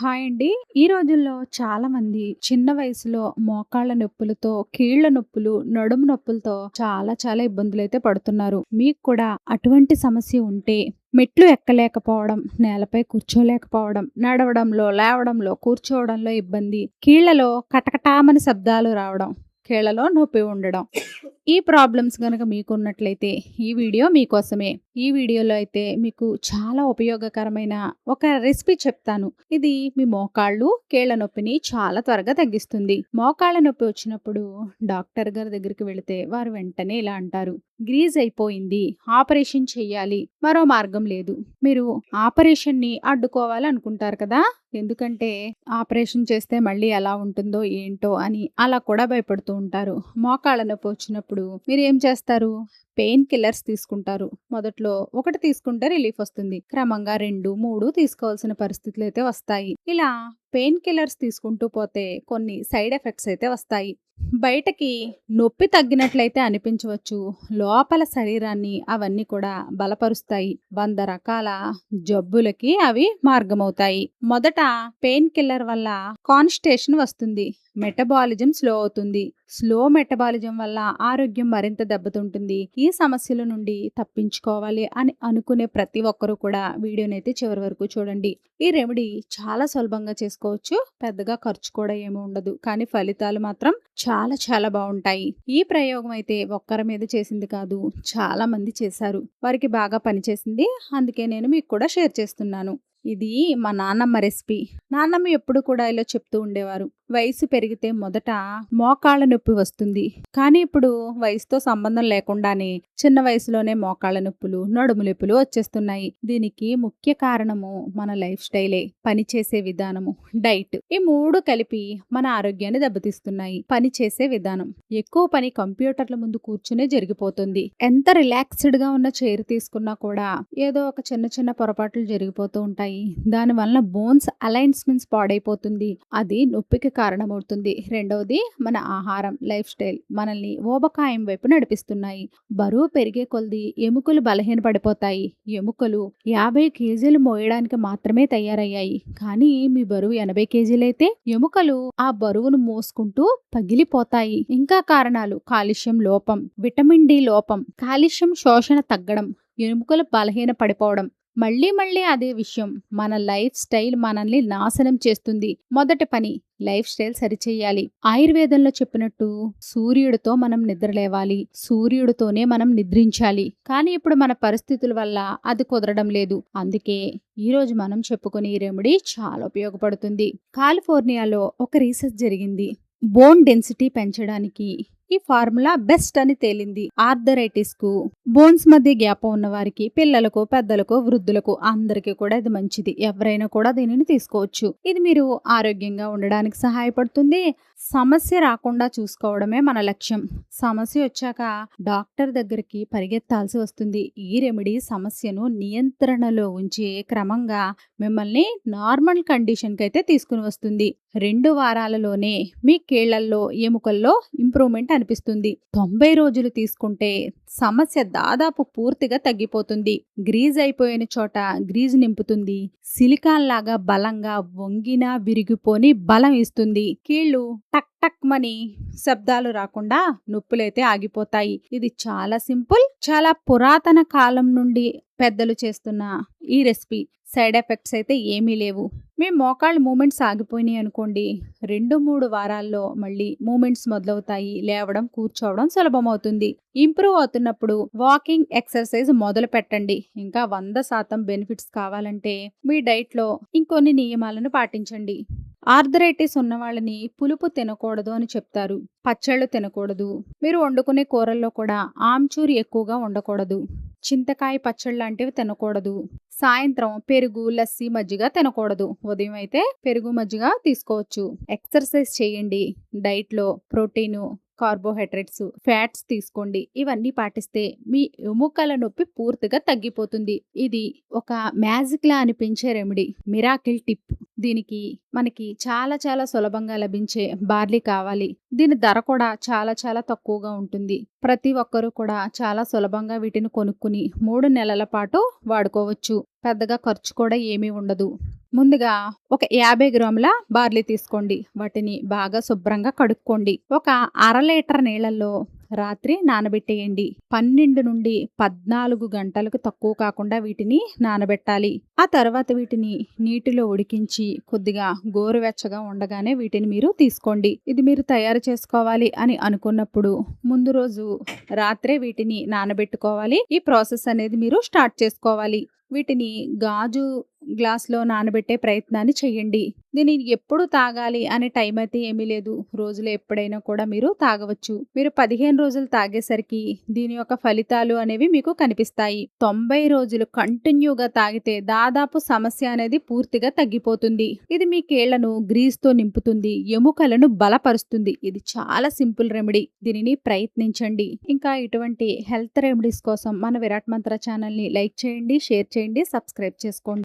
Hi అండి. ఈ రోజుల్లో చాలామంది చిన్న వయసులో మోకాళ్ళ నొప్పులతో, కీళ్ళ నొప్పులు, నడుము నొప్పులతో చాలా ఇబ్బందులైతే పడుతున్నారు. మీకు కూడా అటువంటి సమస్య ఉంటే మెట్లు ఎక్కలేకపోవడం, నేలపై కూర్చోలేకపోవడం, నడవడంలో, లేవడంలో, కూర్చోవడంలో ఇబ్బంది, కీళ్ళలో కటకటామని శబ్దాలు రావడం, కీళ్ళలో నొప్పి ఉండడం. ఈ ప్రాబ్లమ్స్ గనక మీకున్నట్లయితే ఈ వీడియో మీకోసమే. ఈ వీడియోలో అయితే మీకు చాలా ఉపయోగకరమైన ఒక రెసిపీ చెప్తాను. ఇది మీ మోకాళ్ళు, కీళ్ళ నొప్పిని చాలా త్వరగా తగ్గిస్తుంది. మోకాళ్ళ నొప్పి వచ్చినప్పుడు డాక్టర్ గారి దగ్గరికి వెళితే వారు వెంటనే ఇలా అంటారు, గ్రీజ్ అయిపోయింది, ఆపరేషన్ చెయ్యాలి, మరో మార్గం లేదు. మీరు ఆపరేషన్ని అడ్డుకోవాలి అనుకుంటారు కదా, ఎందుకంటే ఆపరేషన్ చేస్తే మళ్ళీ ఎలా ఉంటుందో ఏంటో అని అలా కూడా భయపడుతూ ఉంటారు. మోకాళ్ళ నొప్పి వచ్చినప్పుడు మీరు ఏం చేస్తారు? పెయిన్ కిల్లర్స్ తీసుకుంటారు. మొదట్లో ఒకటి తీసుకుంటే రిలీఫ్ వస్తుంది, క్రమంగా 2, 3 తీసుకోవాల్సిన పరిస్థితులు అయితే వస్తాయి. ఇలా పెయిన్ కిల్లర్స్ తీసుకుంటూ పోతే కొన్ని సైడ్ ఎఫెక్ట్స్ అయితే వస్తాయి. బయటకి నొప్పి తగ్గినట్లయితే అనిపించవచ్చు, లోపల శరీరాన్ని అవన్నీ కూడా బలపరుస్తాయి. 100 రకాల జబ్బులకి అవి మార్గమవుతాయి. మొదట పెయిన్ కిల్లర్ వల్ల కాన్స్టిపేషన్ వస్తుంది, మెటబాలిజం స్లో అవుతుంది. స్లో మెటబాలిజం వల్ల ఆరోగ్యం మరింత దెబ్బతింటుంది. ఈ సమస్యల నుండి తప్పించుకోవాలి అని అనుకునే ప్రతి ఒక్కరూ కూడా వీడియోనైతే చివరి వరకు చూడండి. ఈ రెమెడీ చాలా సులభంగా చేసుకోవచ్చు, పెద్దగా ఖర్చు కూడా ఏమి ఉండదు, కానీ ఫలితాలు మాత్రం చాలా బాగుంటాయి. ఈ ప్రయోగం అయితే ఒక్కరి మీద చేసింది కాదు, చాలా మంది చేశారు, వారికి బాగా పనిచేసింది. అందుకే నేను మీకు కూడా షేర్ చేస్తున్నాను. ఇది మా నాన్నమ్మ రెసిపీ. నాన్నమ్మ ఎప్పుడు కూడా ఇలా చెప్తూ ఉండేవారు, వయసు పెరిగితే మొదట మోకాళ్ళ నొప్పి వస్తుంది, కానీ ఇప్పుడు వయసుతో సంబంధం లేకుండానే చిన్న వయసులోనే మోకాళ్ళ నొప్పులు, నడుము నొప్పులు వచ్చేస్తున్నాయి. దీనికి ముఖ్య కారణము మన లైఫ్ స్టైలే, పని చేసే విధానము, డైట్. ఈ 3 కలిపి మన ఆరోగ్యాన్ని దెబ్బతీస్తున్నాయి. పని చేసే విధానం, ఎక్కువ పని కంప్యూటర్ల ముందు కూర్చునే జరిగిపోతుంది. ఎంత రిలాక్స్డ్ గా ఉన్న చైర్ తీసుకున్నా కూడా ఏదో ఒక చిన్న పొరపాట్లు జరిగిపోతూ ఉంటాయి. దానివల్ల బోన్స్ అలైన్మెంట్స్ పాడైపోతుంది, అది నొప్పికి కారణమవుతుంది. రెండవది మన ఆహారం, లైఫ్ స్టైల్ మనల్ని ఊబకాయం వైపు నడిపిస్తున్నాయి. బరువు పెరిగే కొలది ఎముకలు బలహీనపడిపోతాయి. ఎముకలు 50 కేజీలు మోయడానికి మాత్రమే తయారయ్యాయి, కానీ మీ బరువు 80 కేజీలైతే ఎముకలు ఆ బరువును మోసుకుంటూ పగిలిపోతాయి. ఇంకా కారణాలు, కాల్షియం లోపం, విటమిన్ డి లోపం, కాల్షియం శోషణ తగ్గడం, ఎముకలు బలహీన పడిపోవడం. మళ్ళీ అదే విషయం, మన లైఫ్ స్టైల్ మనల్ని నాశనం చేస్తుంది. మొదటి పని లైఫ్ స్టైల్ సరిచేయాలి. ఆయుర్వేదంలో చెప్పినట్టు సూర్యుడితో మనం నిద్రలేవాలి, సూర్యుడితోనే మనం నిద్రించాలి. కానీ ఇప్పుడు మన పరిస్థితుల వల్ల అది కుదరడం లేదు. అందుకే ఈరోజు మనం చెప్పుకునే ఈ రెమెడీ చాలా ఉపయోగపడుతుంది. కాలిఫోర్నియాలో ఒక రీసెర్చ్ జరిగింది, బోన్ డెన్సిటీ పెంచడానికి ఈ ఫార్ములా బెస్ట్ అని తేలింది. ఆర్థరైటిస్ కు, బోన్స్ మధ్య గ్యాప్ ఉన్న వారికి, పిల్లలకు, పెద్దలకు, వృద్ధులకు అందరికీ కూడా ఇది మంచిది. ఎవరైనా కూడా దీనిని తీసుకోవచ్చు. ఇది మీరు ఆరోగ్యంగా ఉండడానికి సహాయపడుతుంది. సమస్య రాకుండా చూసుకోవడమే మన లక్ష్యం. సమస్య వచ్చాక డాక్టర్ దగ్గరికి పరిగెత్తాల్సి వస్తుంది. ఈ రెమెడీ సమస్యను నియంత్రణలో ఉంచి క్రమంగా మిమ్మల్ని నార్మల్ కండిషన్కి అయితే తీసుకుని వస్తుంది. 2 వారాలలోనే మీ కీళ్లల్లో, ఎముకల్లో ఇంప్రూవ్మెంట్ అనిపిస్తుంది. 90 రోజులు తీసుకుంటే సమస్య దాదాపు పూర్తిగా తగ్గిపోతుంది. గ్రీజ్ అయిపోయిన చోట గ్రీజ్ నింపుతుంది. సిలికాన్ లాగా బలంగా వంగినా విరిగిపోని బలం ఇస్తుంది. కీళ్లు టక్ టక్ మని శబ్దాలు రాకుండా నొప్పులైతే ఆగిపోతాయి. ఇది చాలా సింపుల్, చాలా పురాతన కాలం నుండి పెద్దలు చేస్తున్న ఈ రెసిపీ. సైడ్ ఎఫెక్ట్స్ అయితే ఏమీ లేవు. మీ మోకాళ్ళ మూమెంట్స్ ఆగిపోయినాయి అనుకోండి, 2-3 వారాల్లో మళ్ళీ మూమెంట్స్ మొదలవుతాయి. లేవడం, కూర్చోవడం సులభం అవుతుంది. ఇంప్రూవ్ అవుతున్నప్పుడు వాకింగ్ ఎక్సర్సైజ్ మొదలు పెట్టండి. ఇంకా 100% బెనిఫిట్స్ కావాలంటే మీ డైట్ లో ఇంకొన్ని నియమాలను పాటించండి. ఆర్థరైటిస్ ఉన్న వాళ్ళని పులుపు తినకూడదు అని చెప్తారు, పచ్చళ్ళు తినకూడదు. మీరు వండుకునే కూరల్లో కూడా ఆమ్చూరు ఎక్కువగా ఉండకూడదు. చింతకాయ పచ్చళ్ళు లాంటివి తినకూడదు. సాయంత్రం పెరుగు, లస్సీ, మజ్జిగ తినకూడదు. ఉదయం అయితే పెరుగు, మజ్జిగ తీసుకోవచ్చు. ఎక్సర్సైజ్ చేయండి. డైట్లో ప్రోటీను, కార్బోహైడ్రేట్స్, ఫ్యాట్స్ తీసుకోండి. ఇవన్నీ పాటిస్తే మీ ఎముకల నొప్పి పూర్తిగా తగ్గిపోతుంది. ఇది ఒక మ్యాజిక్ లా అనిపించే రెమెడీ, మిరాకిల్ టిప్. దీనికి మనకి చాలా సులభంగా లభించే బార్లీ కావాలి. దీని ధర కూడా చాలా తక్కువగా ఉంటుంది. ప్రతి ఒక్కరూ కూడా చాలా సులభంగా వీటిని కొనుక్కుని 3 నెలల పాటు వాడుకోవచ్చు. పెద్దగా ఖర్చు కూడా ఏమీ ఉండదు. ముందుగా ఒక 50 గ్రాముల బార్లీ తీసుకోండి. వాటిని బాగా శుభ్రంగా కడుక్కోండి. ఒక అర లీటర్ నీళ్ళల్లో రాత్రి నానబెట్టేయండి. 12 నుండి 14 గంటలకు తక్కువ కాకుండా వీటిని నానబెట్టాలి. ఆ తర్వాత వీటిని నీటిలో ఉడికించి కొద్దిగా గోరువెచ్చగా ఉండగానే వీటిని మీరు తీసుకోండి. ఇది మీరు తయారు చేసుకోవాలి అని అనుకున్నప్పుడు ముందు రోజు రాత్రే వీటిని నానబెట్టుకోవాలి. ఈ ప్రాసెస్ అనేది మీరు స్టార్ట్ చేసుకోవాలి. వీటిని గాజు గ్లాస్లో నానబెట్టే ప్రయత్నాన్ని చేయండి. దీనిని ఎప్పుడు తాగాలి అనే టైం అయితే ఏమీ లేదు. రోజులో ఎప్పుడైనా కూడా మీరు తాగవచ్చు. మీరు 15 రోజులు తాగేసరికి దీని యొక్క ఫలితాలు అనేవి మీకు కనిపిస్తాయి. 90 రోజులు కంటిన్యూగా తాగితే దాదాపు సమస్య అనేది పూర్తిగా తగ్గిపోతుంది. ఇది మీ కేళ్లను గ్రీస్తో నింపుతుంది, ఎముకలను బలపరుస్తుంది. ఇది చాలా సింపుల్ రెమెడీ. దీనిని ప్రయత్నించండి. ఇంకా ఇటువంటి హెల్త్ రెమెడీస్ కోసం మన విరాట్ మంత్ర ఛానల్ని లైక్ చేయండి, షేర్ చేయండి, సబ్స్క్రైబ్ చేసుకోండి.